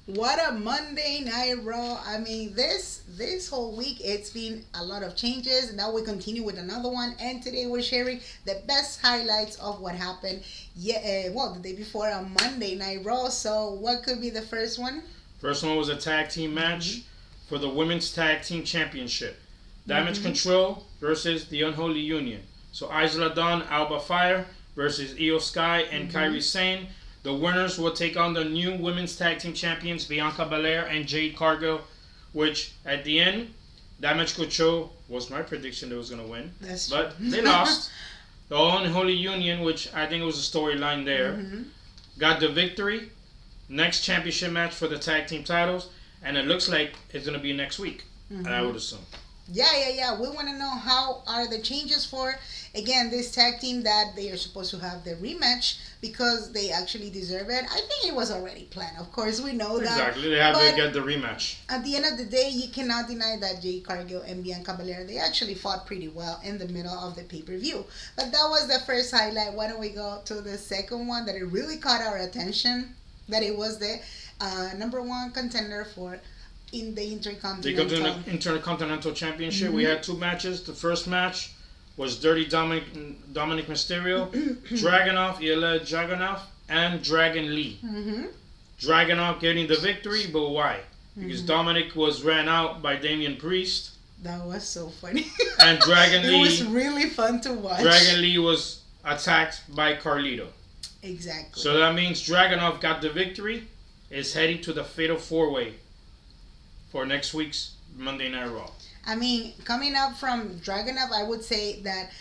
What a Monday Night Raw. I mean, this whole week it's been a lot of changes. Now we continue with another one, and today we're sharing the best highlights of what happened. Yeah, well, the day before on Monday Night Raw. So, what could be the first one? First one was a tag team match for the Women's Tag Team Championship. Damage Mm-hmm. Control versus the Unholy Union. So Isla Dawn, Alba Fire versus Io Sky and Kairi Sane. The winners will take on the new Women's Tag Team Champions Bianca Belair and Jade Cargill, which at the end, Damage Control was my prediction they was going to win. That's but true. they lost. The Unholy Union, which I think was a storyline there, got the victory. Next championship match for the tag team titles, and it looks like it's going to be next week, I would assume. Yeah. We want to know how are the changes for, again, this tag team that they are supposed to have the rematch because they actually deserve it. I think it was already planned. Of course, we know that. Exactly. They have to get the rematch. At the end of the day, you cannot deny that Jade Cargill and Bianca Belair, they actually fought pretty well in the middle of the pay-per-view. But that was the first highlight. Why don't we go to the second one that it really caught our attention? That it was the number one contender for in the Intercontinental. The Intercontinental Championship. We had two matches. The first match was Dirty Dominic Mysterio, Dragunov, Ilya Dragunov, and Dragon Lee. Dragunov getting the victory, but why? Because Dominic was ran out by Damian Priest. That was so funny. And Dragon Lee. It was really fun to watch. Dragon Lee was attacked by Carlito. Exactly. So that means Dragunov got the victory, is heading to the Fatal 4-Way for next week's Monday Night Raw. I mean, coming up from Dragunov, I would say that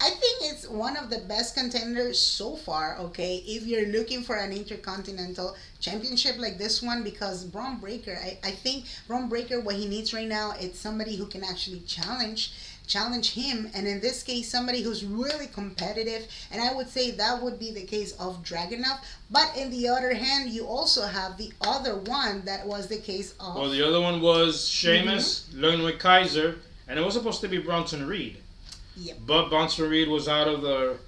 I think it's one of the best contenders so far, okay? If you're looking for an Intercontinental Championship like this one, because Braun Breaker, I think Braun Breaker, what he needs right now, it's somebody who can actually challenge him, and in this case somebody who's really competitive, and I would say that would be the case of Dragunov. But in the other hand, you also have the other one that was the case of, well, the other one was Sheamus, Ludwig Kaiser, and it was supposed to be Bronson Reed. Yep. But Bronson Reed was out of the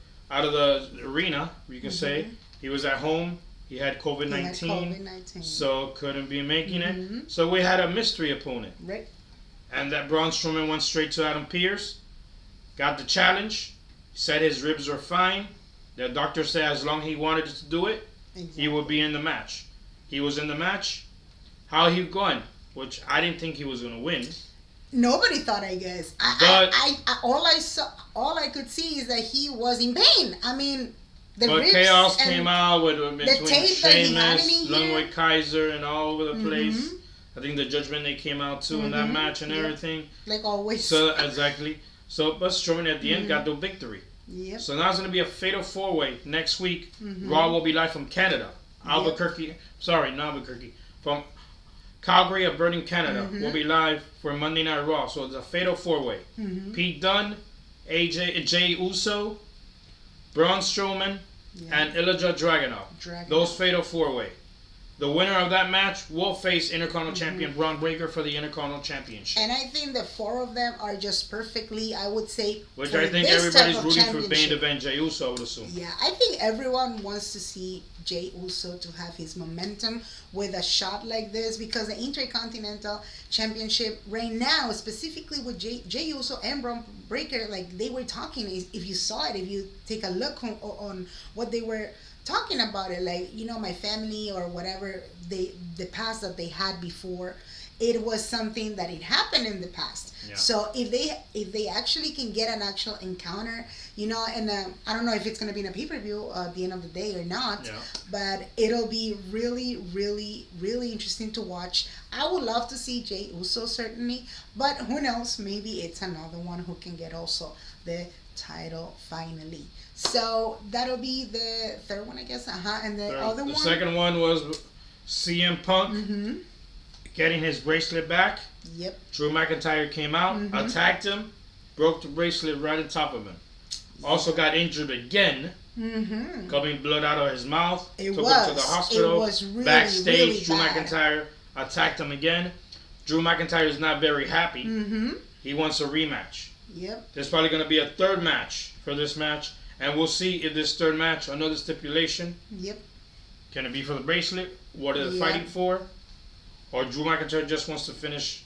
arena, you can say. He was at home. He had COVID-19, so couldn't be making it. So we had a mystery opponent. Right. And that Braun Strowman went straight to Adam Pearce, got the challenge, said his ribs were fine. The doctor said as long as he wanted to do it, he would be in the match. He was in the match. How he going? Which I didn't think he was going to win. Nobody thought, I guess. All I could see is that he was in pain. I mean, the but ribs chaos and came out between tape that he had in Sheamus, here. Ludwig Kaiser, and all over the place. I think the Judgment Day came out too in that match and everything. Like always. So exactly. So, but Strowman at the end got the victory. Yep. So now it's going to be a Fatal 4-Way next week. Raw will be live from Canada. Albuquerque. Sorry, not Albuquerque. From Calgary, Alberta, Canada. Will be live for Monday Night Raw. So it's a Fatal 4-Way. Pete Dunne, Jay Uso, Braun Strowman, and Ilja Dragunov. Those Fatal 4-Way. The winner of that match will face Intercontinental Champion Braun Breaker for the Intercontinental Championship. And I think the four of them are just perfectly, I would say, which for I think this type everybody's of rooting for Bane to championship. bend Jey Uso, I would assume. Yeah, I think everyone wants to see Jey Uso to have his momentum with a shot like this, because the Intercontinental Championship right now, specifically with Jey Uso and Braun Breaker, like they were talking, if you saw it, if you take a look on what they were talking about it, like, you know, my family or whatever, the past that they had before, it was something that it happened in the past. So if they actually can get an actual encounter, you know, and I don't know if it's going to be in a pay-per-view at the end of the day or not, but it'll be really, really, really interesting to watch. I would love to see Jey Uso, certainly, but who knows, maybe it's another one who can get also the title finally. So that'll be the third one, I guess. And the other one? The second one was CM Punk getting his bracelet back. Yep. Drew McIntyre came out, attacked him, broke the bracelet right on top of him. Also got injured again, coming blood out of his mouth. Took him to the hospital. It was really, backstage, really Drew bad. McIntyre attacked him again. Drew McIntyre is not very happy. He wants a rematch. Yep. There's probably going to be a third match for this match. And we'll see if this third match, another stipulation. Yep. Can it be for the bracelet? What are they fighting for? or Drew McIntyre just wants to finish,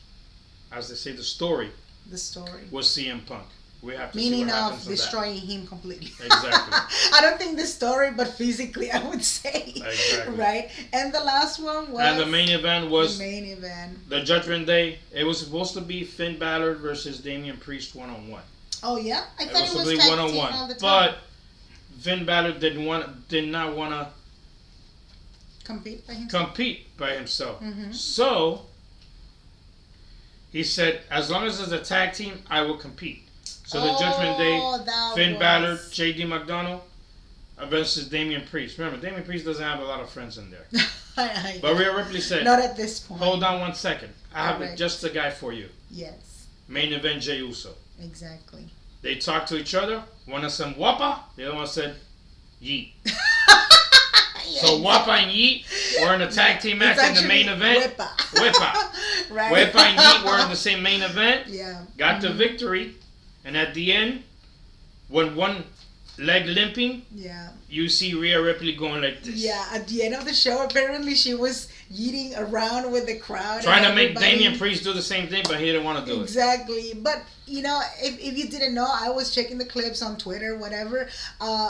as they say, the story. The story. With CM Punk. We have to Meaning see what happens of destroying him completely. Exactly. I don't think the story, but physically, I would say. Exactly. Right? And the last one was... And the main event was... The main event. The Judgment Day. It was supposed to be Finn Balor versus Damian Priest one-on-one. Oh, yeah? I thought it was supposed to be one-on-one. all the time. But Finn Balor did not want to... Compete by himself. Mm-hmm. So, he said, as long as it's a tag team, I will compete. So the Judgment Day, Finn Balor, JD McDonald versus Damian Priest. Remember, Damian Priest doesn't have a lot of friends in there. But Rhea Ripley said, not at this point. Hold on 1 second. I have just a guy for you. Yes. Main event, Jey Uso. Exactly. They talked to each other. One said Wappa. The other one said Yeet. So Wappa and Yeet were in a tag team match in the main event. Whippa. Right. Whippa and Yeet were in the same main event. Yeah. Got the victory. And at the end, when one leg limping, you see Rhea Ripley going like this. Yeah, at the end of the show, apparently she was yeeting around with the crowd. Trying to make Damian Priest do the same thing, but he didn't want to do it. Exactly. But, you know, if you didn't know, I was checking the clips on Twitter, whatever.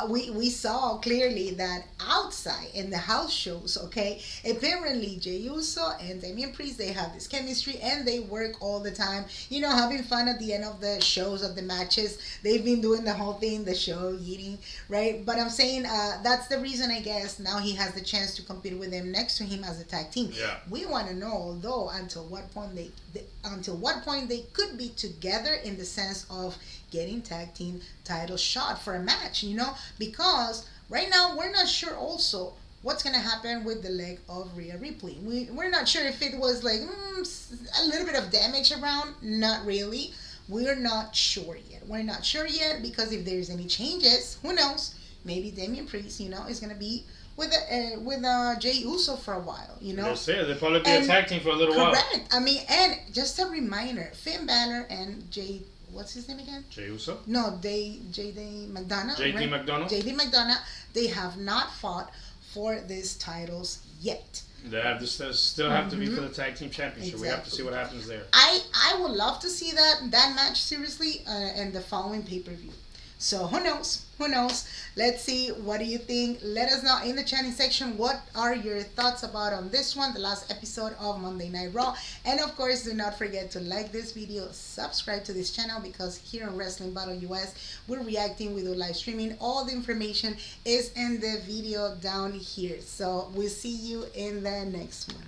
We saw clearly that outside in the house shows, okay, apparently Jey Uso and Damian Priest, they have this chemistry and they work all the time. You know, having fun at the end of the shows, of the matches. They've been doing the whole thing, the show, eating, right? But I'm saying that's the reason, I guess, now he has the chance to compete with him next to him as a tag team. Yeah. We want to know, though, until what point they could be together in the sense of getting tag team title shot for a match, you know, because right now we're not sure also what's going to happen with the leg of Rhea Ripley. We're not sure if it was like a little bit of damage around. Not really. We're not sure yet. We're not sure yet because if there's any changes, who knows? Maybe Damian Priest, you know, is going to be with Jey Uso for a while, you know. That's it. They'll probably be a tag team for a little while. Correct. I mean, and just a reminder, Finn Balor and what's his name again? Jey Uso? No, JD McDonough. JD McDonough? JD McDonough. They have not fought for these titles yet. They have still have to be for the tag team championship. Exactly. We have to see what happens there. I would love to see that match seriously in the following pay-per-view. So who knows? Who knows? Let's see. What do you think? Let us know in the chatting section. What are your thoughts about on this one, the last episode of Monday Night Raw? And of course, do not forget to like this video, subscribe to this channel, because here on Wrestling Battle US, we're reacting, we do live streaming. All the information is in the video down here. So we'll see you in the next one.